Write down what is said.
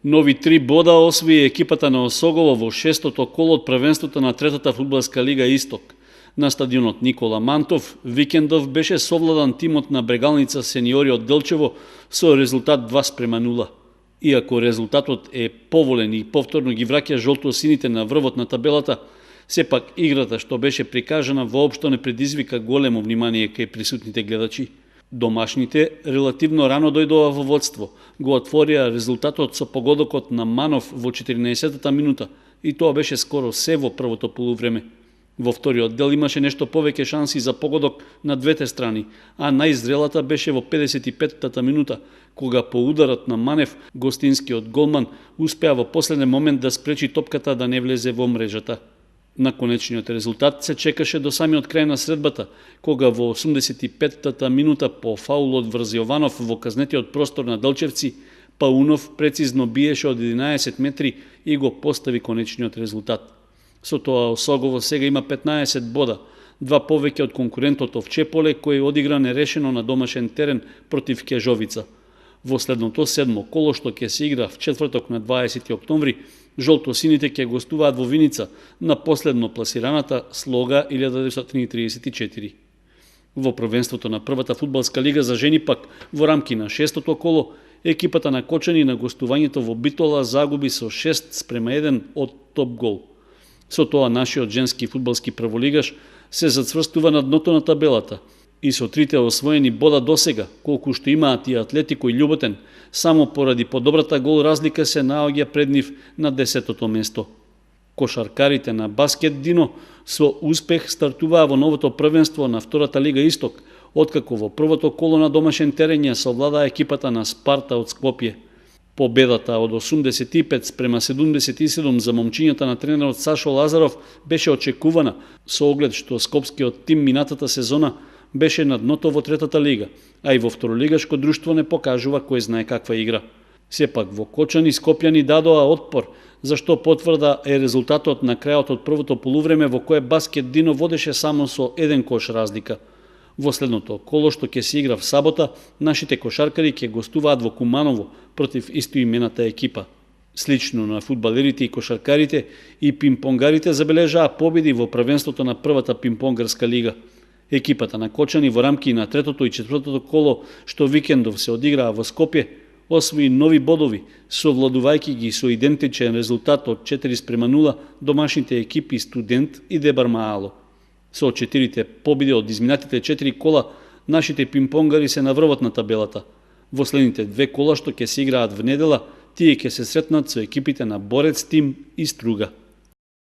Нови 3 бода освои екипата на Осогово во шестото коло од првенството на третата фудбалска лига Исток. На стадионот Никола Мантов викендов беше совладан тимот на Брегалница сениори од Делчево со резултат 2:0. Иако резултатот е поволен и повторно ги враќа жолто-сините на врвот на табелата, сепак играта што беше прикажана воопшто не предизвика големо внимание кај присутните гледачи. Домашните релативно рано дојдоа во водство, го отворија резултатот со погодокот на Манов во 14-та минута и тоа беше скоро се во првото полувреме. Во вториот дел имаше нешто повеќе шанси за погодок на двете страни, а најзрелата беше во 55-та минута, кога по ударот на Манев гостинскиот голман успеа во последен момент да спречи топката да не влезе во мрежата. На конечниот резултат се чекаше до самиот крај на средбата, кога во 85-та минута по фаул од врз Јованов во казнетиот простор на Делчевци, Паунов прецизно биеше од 11 метри и го постави конечниот резултат. Со тоа Осогово сега има 15 бода, 2 повеќе од конкурентот Овчеполе кој одигра нерешено на домашен терен против Кежовица. Во следното седмо коло што ќе се игра в четврток на 20 октомври, жолто-сините ќе гостуваат во Виница на последно пласираната Слога 1934. Во првенството на првата фудбалска лига за жени пак во рамки на шестото коло, екипата на Кочани на гостувањето во Битола загуби со 6:1 од Топ Гол. Со тоа нашиот женски фудбалски прволигаш се зацврстува на дното на табелата и со трите освоени бода досега, колку што имаат и Атлетико и Љуботен, само поради подобрата гол разлика се наоѓа пред нив на 10-то место. Кошаркарите на Баскет Дино со успех стартуваа во новото првенство на втората лига Исток, откако во првото коло на домашен терен ја совладаа екипата на Спарта од Скопје. Победата од 85:77 за момчињата на тренерот Сашо Лазаров беше очекувана, со оглед што скопскиот тим минатата сезона беше на дното во третата лига, а и во второлигашко друштво не покажува кој знае каква игра. Сепак во Кочани скопјани дадоа отпор, зашто потврда е резултатот на крајот од првото полувреме во кое Баскет Дино водеше само со 1 кош разлика. Во следното коло што ќе се игра в сабота, нашите кошаркари ќе гостуваат во Куманово против истоимената екипа. Слично на фудбалерите и кошаркарите и пимпонгарите забележаа победи во првенството на првата пимпонгарска лига. Екипата на Кочани во рамки на третото и четвртото коло што викендов се одиграа во Скопје освои нови бодови, совладувајќи ги со идентичен резултат од 4:0 домашните екипи Студент и Дебар Маало. Со 4 победи од изминатите 4 кола, нашите пимпонгари се на врвот на табелата. Во следните 2 кола што ќе се играат в недела, тие ќе се сретнат со екипите на Борец Тим и Струга.